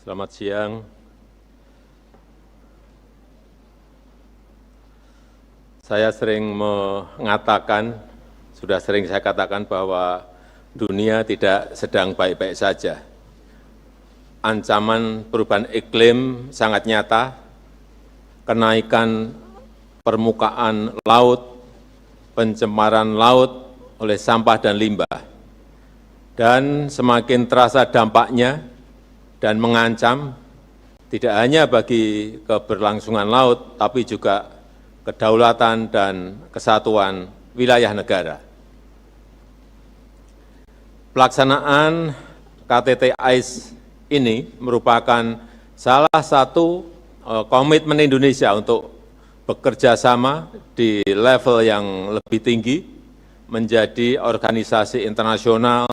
Selamat siang. Saya sering mengatakan, sudah sering saya katakan bahwa dunia tidak sedang baik-baik saja. Ancaman perubahan iklim sangat nyata, kenaikan permukaan laut, pencemaran laut oleh sampah dan limbah, dan semakin terasa dampaknya dan mengancam tidak hanya bagi keberlangsungan laut, tapi juga kedaulatan dan kesatuan wilayah negara. Pelaksanaan KTT AIS ini merupakan salah satu komitmen Indonesia untuk bekerja sama di level yang lebih tinggi, menjadi organisasi internasional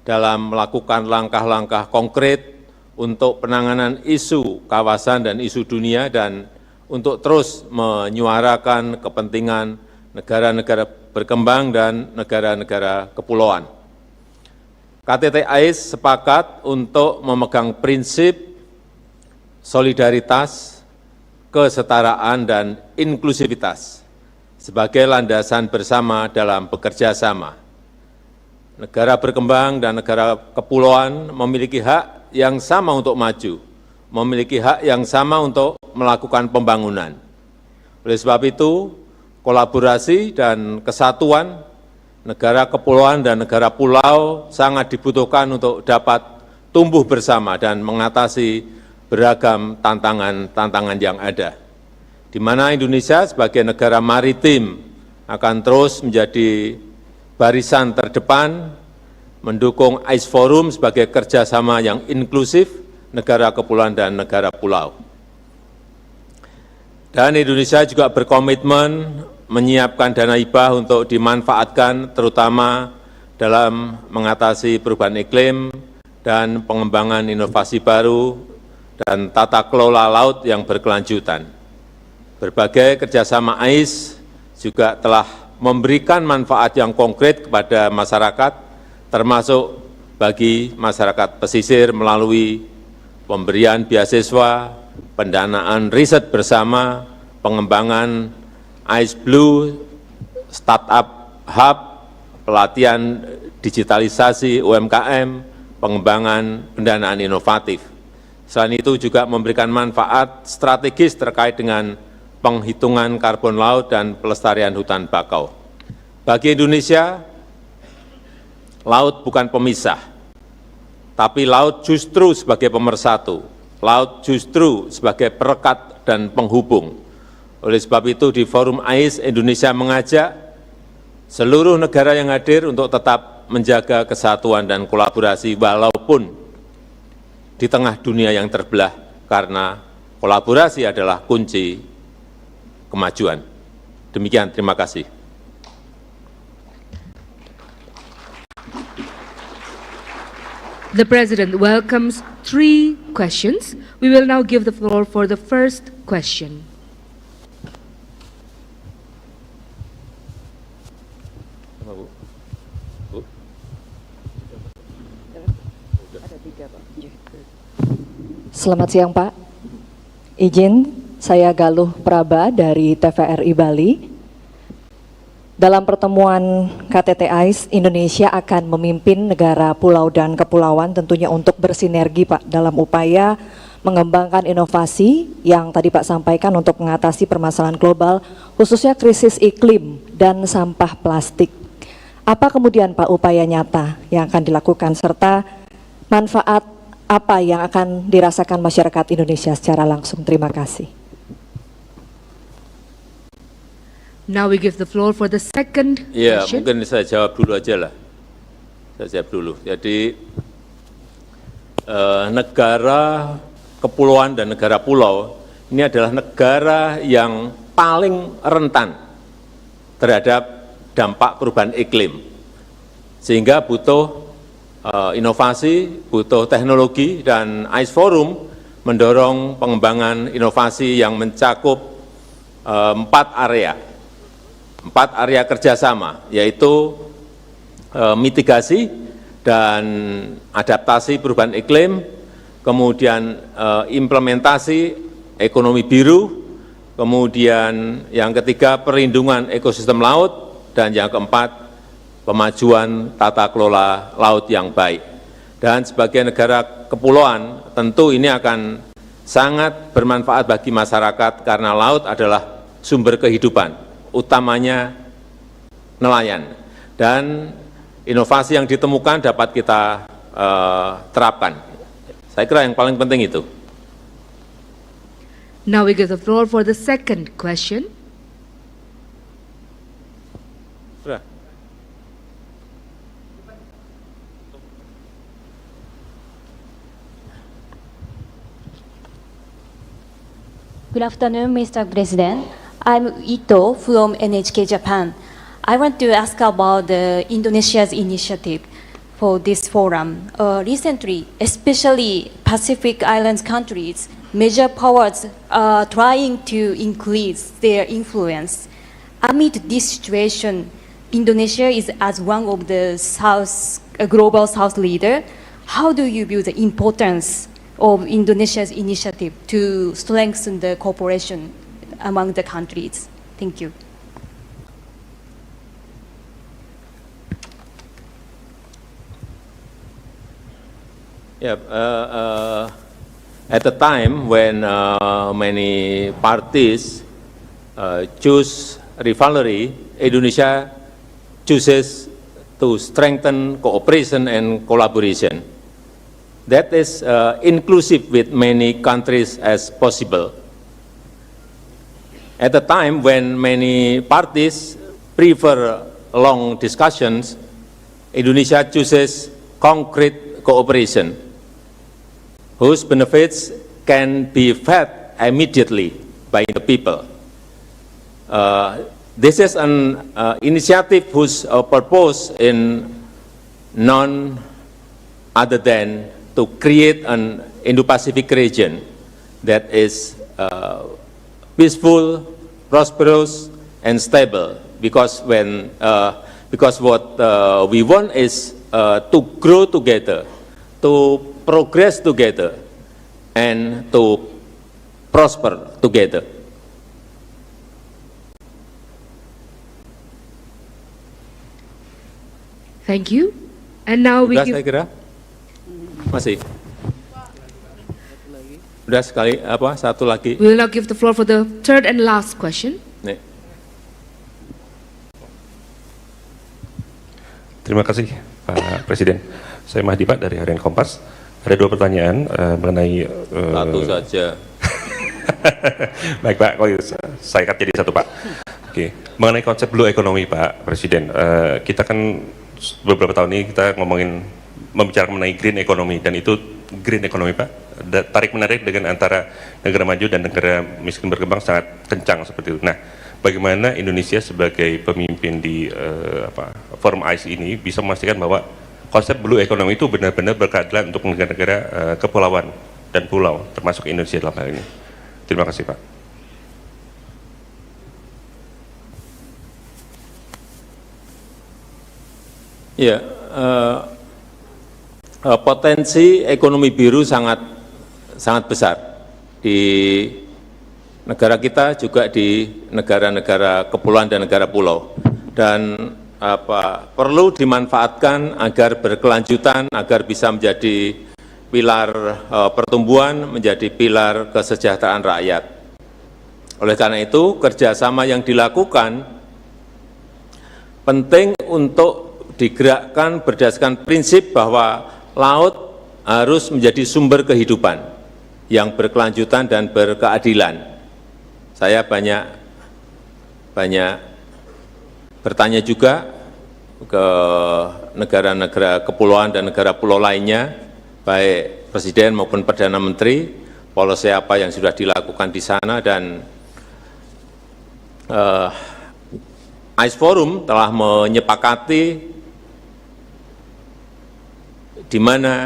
dalam melakukan langkah-langkah konkret untuk penanganan isu kawasan dan isu dunia, dan untuk terus menyuarakan kepentingan negara-negara berkembang dan negara-negara kepulauan. KTT AIS sepakat untuk memegang prinsip solidaritas, kesetaraan, dan inklusivitas sebagai landasan bersama dalam bekerja sama. Negara berkembang dan negara kepulauan memiliki hak yang sama untuk maju, memiliki hak yang sama untuk melakukan pembangunan. Oleh sebab itu, kolaborasi dan kesatuan negara kepulauan dan negara pulau sangat dibutuhkan untuk dapat tumbuh bersama dan mengatasi beragam tantangan-tantangan yang ada, di mana Indonesia sebagai negara maritim akan terus menjadi barisan terdepan mendukung AIS Forum sebagai kerjasama yang inklusif negara kepulauan dan negara pulau. Dan Indonesia juga berkomitmen menyiapkan dana hibah untuk dimanfaatkan terutama dalam mengatasi perubahan iklim dan pengembangan inovasi baru dan tata kelola laut yang berkelanjutan. Berbagai kerjasama AIS juga telah memberikan manfaat yang konkret kepada masyarakat, termasuk bagi masyarakat pesisir melalui pemberian beasiswa, pendanaan riset bersama, pengembangan AIS Blue, Startup Hub, pelatihan digitalisasi UMKM, pengembangan pendanaan inovatif. Selain itu juga memberikan manfaat strategis terkait dengan penghitungan karbon laut dan pelestarian hutan bakau. Bagi Indonesia, laut bukan pemisah, tapi laut justru sebagai pemersatu, laut justru sebagai perekat dan penghubung. Oleh sebab itu di Forum AIS, Indonesia mengajak seluruh negara yang hadir untuk tetap menjaga kesatuan dan kolaborasi walaupun di tengah dunia yang terbelah, karena kolaborasi adalah kunci kemajuan. Demikian, terima kasih. The President welcomes 3 questions. We will now give the floor for the first question. Selamat siang, Pak. Izin saya Galuh Praba dari TVRI Bali. Dalam pertemuan KTT AIS, Indonesia akan memimpin negara pulau dan kepulauan tentunya untuk bersinergi, Pak, dalam upaya mengembangkan inovasi yang tadi Pak sampaikan untuk mengatasi permasalahan global, khususnya krisis iklim dan sampah plastik. Apa kemudian, Pak, upaya nyata yang akan dilakukan serta manfaat apa yang akan dirasakan masyarakat Indonesia secara langsung? Terima kasih. Now we give the floor for the second Ya, question. mungkin saya jawab dulu aja lah. Saya jawab dulu. Jadi negara kepulauan dan negara pulau ini adalah negara yang paling rentan terhadap dampak perubahan iklim, sehingga butuh inovasi, butuh teknologi, dan AIS Forum mendorong pengembangan inovasi yang mencakup 4 area kerjasama, yaitu mitigasi dan adaptasi perubahan iklim, kemudian implementasi ekonomi biru, kemudian yang ketiga perlindungan ekosistem laut, dan yang keempat pemajuan tata kelola laut yang baik. Dan sebagai negara kepulauan tentu ini akan sangat bermanfaat bagi masyarakat karena laut adalah sumber kehidupan, utamanya nelayan. Dan inovasi yang ditemukan dapat kita terapkan. Saya kira yang paling penting itu. Now we give the floor for the second question. Sudah. Good afternoon, Mr. President. I'm Ito from NHK Japan. I want to ask about Indonesia's initiative for this forum. Recently, especially Pacific Islands countries, major powers are trying to increase their influence. Amid this situation, Indonesia is as one of the global South leader. How do you view the importance of Indonesia's initiative to strengthen the cooperation among the countries? Thank you. Yeah, at the time when many parties choose rivalry, Indonesia chooses to strengthen cooperation and collaboration. That is inclusive with many countries as possible. At the time when many parties prefer long discussions, Indonesia chooses concrete cooperation, whose benefits can be felt immediately by the people. This is an initiative whose purpose in none other than to create an Indo-Pacific region that is peaceful, prosperous, and stable. Because what we want is to grow together, to progress together, and to prosper together. Thank you. And now we Sudah give... saya kira? Masih? Sudah sekali, satu lagi. We will now give the floor for the third and last question. Nih. Terima kasih Pak Presiden. Saya Mahdi Pak dari Harian Kompas. Ada dua pertanyaan mengenai... Satu saja. Baik Pak, saya cut jadi satu Pak. Oke. Mengenai konsep blue economy Pak Presiden, kita kan beberapa tahun ini kita membicarakan mengenai green economy, dan itu green economy Pak, tarik menarik dengan antara negara maju dan negara miskin berkembang sangat kencang seperti itu. Nah, bagaimana Indonesia sebagai pemimpin di forum AIS ini bisa memastikan bahwa konsep blue economy itu benar-benar berkeadilan untuk negara-negara kepulauan dan pulau, termasuk Indonesia dalam hal ini. Terima kasih Pak. Ya, potensi ekonomi biru sangat besar di negara kita, juga di negara-negara kepulauan dan negara pulau, dan perlu dimanfaatkan agar berkelanjutan, agar bisa menjadi pilar pertumbuhan, menjadi pilar kesejahteraan rakyat. Oleh karena itu, kerjasama yang dilakukan penting untuk digerakkan berdasarkan prinsip bahwa laut harus menjadi sumber kehidupan yang berkelanjutan dan berkeadilan. Saya banyak bertanya juga ke negara-negara kepulauan dan negara pulau lainnya, baik Presiden maupun Perdana Menteri, polisi apa yang sudah dilakukan di sana, dan AIS Forum telah menyepakati di mana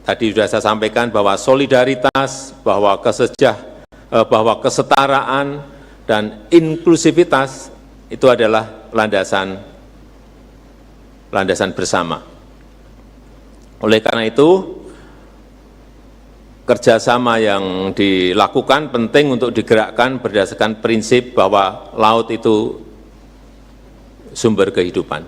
tadi sudah saya sampaikan bahwa solidaritas, bahwa kesetaraan dan inklusivitas itu adalah landasan bersama. Oleh karena itu, kerjasama yang dilakukan penting untuk digerakkan berdasarkan prinsip bahwa laut itu sumber kehidupan.